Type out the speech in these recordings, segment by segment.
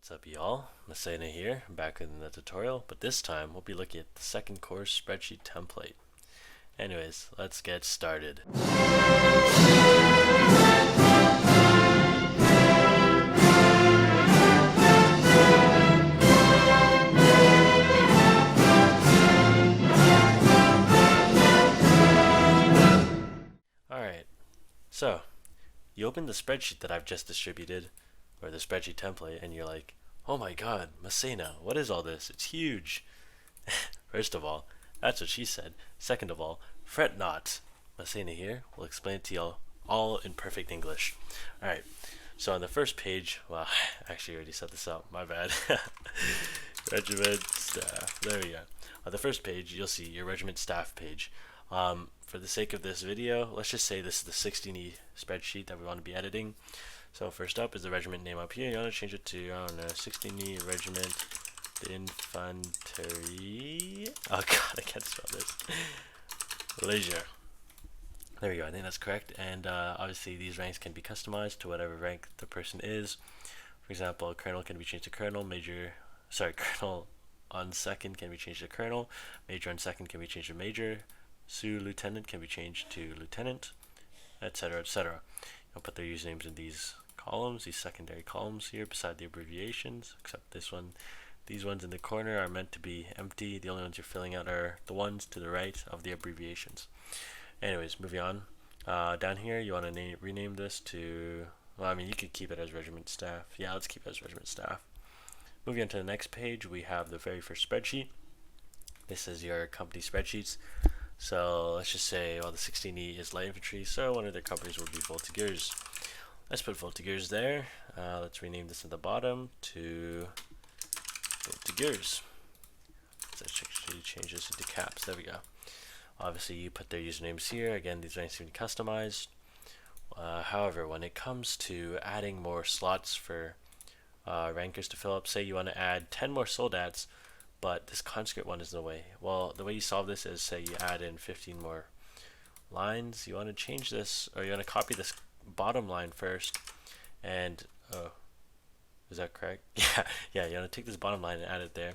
What's up, y'all? Masséna here, back in the tutorial, but this time we'll be looking at the second course spreadsheet template. Anyways, let's get started. Alright, so you open the spreadsheet that I've just distributed, or the spreadsheet template, and you're like, oh my god, Masséna, what is all this? It's huge. First of all, that's what she said. Second of all, fret not. Masséna here will explain it to you all in perfect English. Alright, so on the first page, well, I actually already set this up, my bad. Regiment staff, there we go. On the first page, you'll see your regiment staff page. For the sake of this video, let's just say this is the 16E spreadsheet that we want to be editing. So first up is the regiment name up here. You want to change it to, I don't know, 16E Regiment Infantry. Oh god, I can't spell this. Leisure. There we go, I think that's correct. And obviously these ranks can be customized to whatever rank the person is. For example, colonel can be changed to colonel, colonel on second can be changed to colonel, major on second can be changed to major, Sue lieutenant can be changed to lieutenant, etc., etc. You'll put their usernames in these columns, these secondary columns here beside the abbreviations, except this one. These ones in the corner are meant to be empty. The only ones you're filling out are the ones to the right of the abbreviations. Anyways, moving on. Down here, you want to rename this to, well, I mean, you could keep it as regiment staff. Yeah, let's keep it as regiment staff. Moving on to the next page, we have the very first spreadsheet. This is your company spreadsheets. So let's just say, well, the 16E is light infantry, so one of their companies will be voltigeurs. Let's put voltigeurs there. Let's rename this at the bottom to voltigeurs. Let's actually change this into caps. There we go. Obviously, you put their usernames here. Again, these ranks can be customized. However, when it comes to adding more slots for rankers to fill up, say you want to add 10 more soldats, but this conscript one is in the way. Well, the way you solve this is, say you add in 15 more lines. You want to change this, or you want to copy this bottom line first, and is that correct? Yeah, you want to take this bottom line and add it there,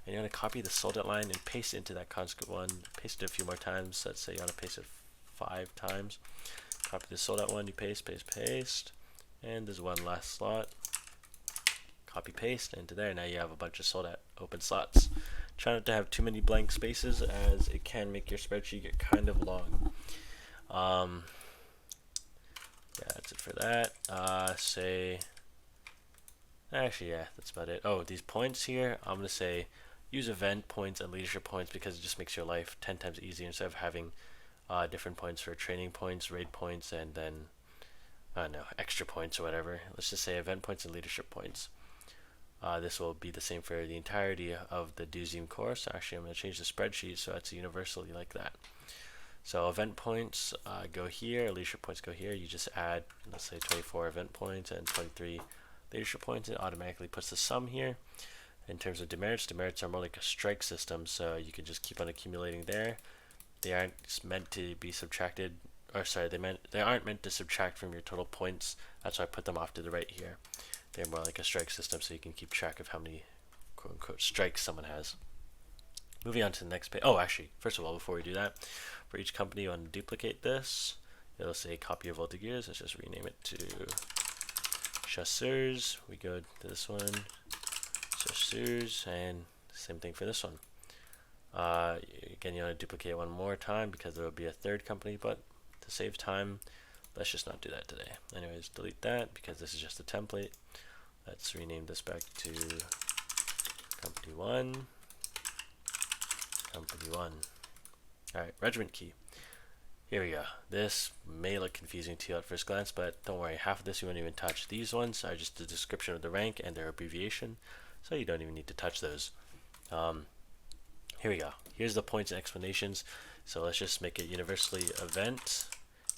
and you want to copy the soldat line and paste it into that conscript one. Paste it a few more times. Let's say you want to paste it 5 times. Copy the soldat one, you paste, and there's one last slot. Copy paste into there. Now you have a bunch of soldat open slots. Try not to have too many blank spaces, as it can make your spreadsheet get kind of long. Yeah, that's it for that. Actually, yeah, that's about it. Oh, these points here, I'm gonna say use event points and leadership points, because it just makes your life 10 times easier instead of having different points for training points, raid points, and then I don't know, extra points or whatever. Let's just say event points and leadership points. This will be the same for the entirety of the Deuxième course. Actually, I'm going to change the spreadsheet so it's universally like that. So event points go here, leadership points go here. You just add, let's say, 24 event points and 23 leadership points. It automatically puts the sum here. In terms of demerits, demerits are more like a strike system, so you can just keep on accumulating there. They aren't meant to be subtracted, or sorry, they aren't meant to subtract from your total points. That's why I put them off to the right here. They're more like a strike system, so you can keep track of how many quote-unquote strikes someone has. Moving on to the next page. Oh, actually, first of all, before we do that, for each company you want to duplicate this. It'll say copy of voltigeurs. Let's just rename it to chasseurs. We go to this one, chasseurs, and same thing for this one. Again, you want to duplicate one more time because there will be a third company, but to save time, let's just not do that today. Anyways, delete that because this is just a template. Let's rename this back to company 1. Company 1. Alright, regiment key. Here we go. This may look confusing to you at first glance, but don't worry, half of this you won't even touch. These ones are just the description of the rank and their abbreviation, so you don't even need to touch those. Here we go. Here's the points and explanations. So let's just make it universally event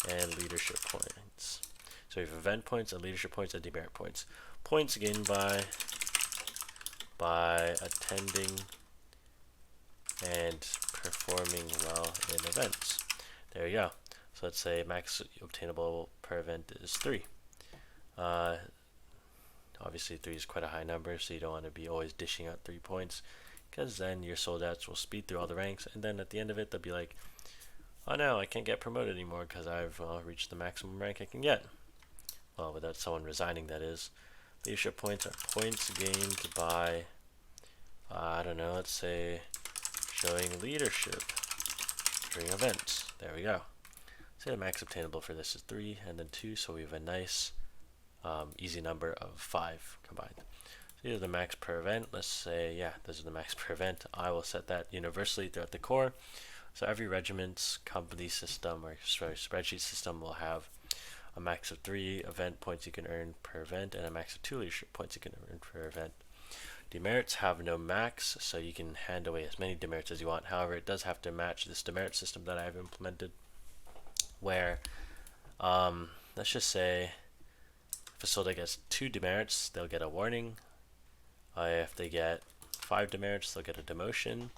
and leadership points. So we have event points and leadership points and demerit points. Points gained by attending and performing well in events. There you go. So let's say max obtainable per event is 3. Obviously 3 is quite a high number, so you don't want to be always dishing out 3 points, because then your soldats will speed through all the ranks, and then at the end of it they'll be like, oh no, I can't get promoted anymore because I've reached the maximum rank I can get. Well, without someone resigning, that is. Leadership points are points gained by, I don't know, let's say showing leadership during events. There we go. Say the max obtainable for this is 3 and then 2, so we have a nice easy number of 5 combined. So these are the max per event. Let's say, yeah, this is the max per event. I will set that universally throughout the corps. So every regiment's company system or spreadsheet system will have a max of 3 event points you can earn per event and a max of 2 leadership points you can earn per event. Demerits have no max, so you can hand away as many demerits as you want. However, it does have to match this demerit system that I've implemented, where let's just say if a soldier gets 2 demerits, they'll get a warning. If they get 5 demerits, they'll get a demotion.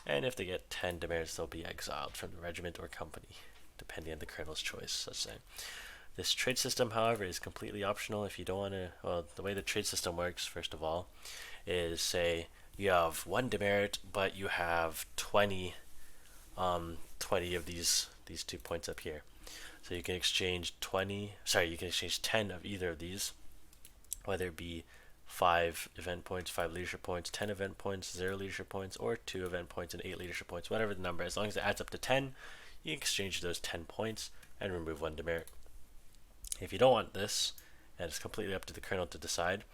And if they get 10 demerits, they'll be exiled from the regiment or company, depending on the colonel's choice, let's say. This trade system, however, is completely optional if you don't want to. Well, the way the trade system works, first of all, is say you have 1 demerit, but you have 20 of these 2 points up here. So you can exchange 10 of either of these, whether it be 5 event points, 5 leadership points, 10 event points, 0 leadership points, or 2 event points and 8 leadership points, whatever the number. As long as it adds up to 10, you can exchange those 10 points and remove 1 demerit. If you don't want this, and it's completely up to the colonel to decide,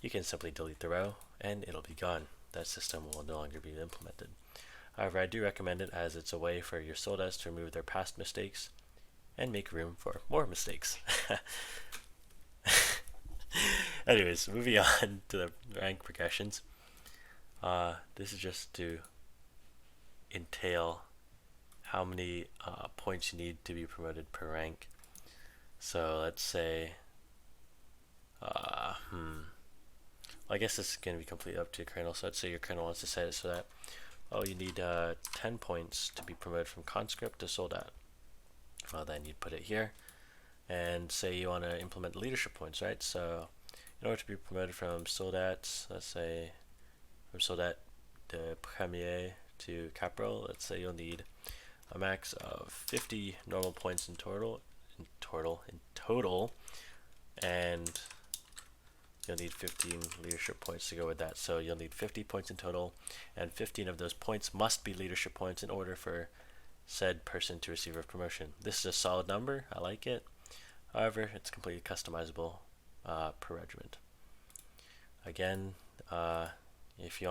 you can simply delete the row and it'll be gone. That system will no longer be implemented. However, I do recommend it as it's a way for your soldats to remove their past mistakes and make room for more mistakes. Anyways, moving on to the rank progressions. This is just to entail how many points you need to be promoted per rank. So let's say, I guess this is going to be completely up to your colonel. So let's say your colonel wants to set it so that, you need 10 points to be promoted from conscript to soldat. Well, then you'd put it here. And say you want to implement leadership points, right? So in order to be promoted from soldat, let's say from soldat de premier to caporal, let's say you'll need a max of 50 normal points in total, and you'll need 15 leadership points to go with that. So you'll need 50 points in total, and 15 of those points must be leadership points in order for said person to receive a promotion. This is a solid number. I like it. However, it's completely customizable per regiment. Again, if you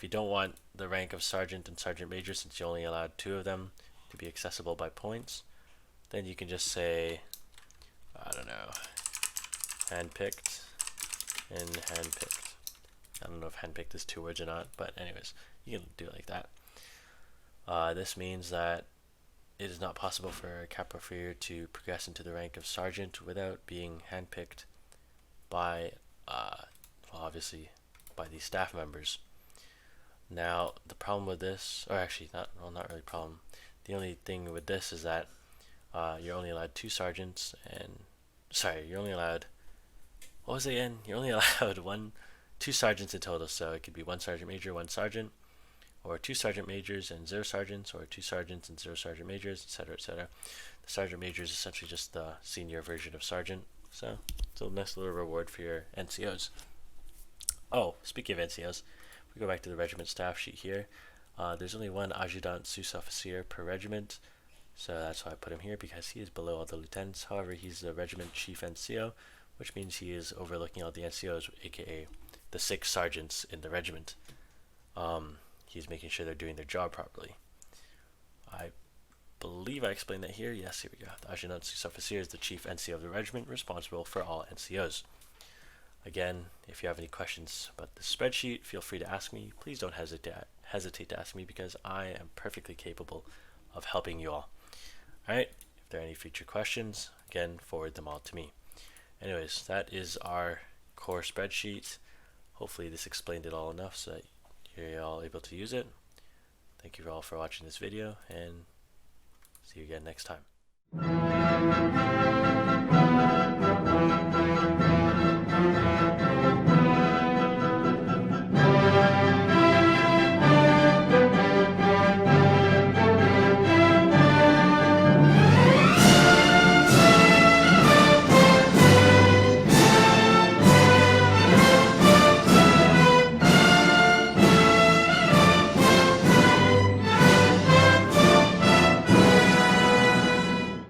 don't want the rank of sergeant and sergeant major, since you only allowed 2 of them to be accessible by points, then you can just say, I don't know, handpicked and handpicked. I don't know if handpicked is 2 words or not, but anyways, you can do it like that. This means that it is not possible for a caporal to progress into the rank of sergeant without being handpicked by, obviously, by these staff members. Now, the problem with this, or actually, not really problem. The only thing with this is that you're only allowed 2 sergeants, and you're only allowed. What was it again? You're only allowed 2 sergeants in total. So it could be 1 sergeant major, 1 sergeant, or 2 sergeant majors and 0 sergeants, or 2 sergeants and 0 sergeant majors, etc., etc. The sergeant major is essentially just the senior version of sergeant. So it's a nice little reward for your NCOs. Oh, speaking of NCOs, if we go back to the regiment staff sheet here, there's only 1 adjutant sous-officier per regiment. So that's why I put him here, because he is below all the lieutenants. However, he's the regiment chief NCO, which means he is overlooking all the NCOs, aka the 6 sergeants in the regiment. He's making sure they're doing their job properly. I believe I explained that here. Yes, here we go. The adjutant sous-officier is the chief NCO of the regiment, responsible for all NCOs. Again, if you have any questions about the spreadsheet, feel free to ask me. Please don't hesitate to ask me, because I am perfectly capable of helping you all. Alright, if there are any future questions, again, forward them all to me. Anyways, that is our core spreadsheet. Hopefully this explained it all enough so that you're all able to use it. Thank you all for watching this video, and see you again next time.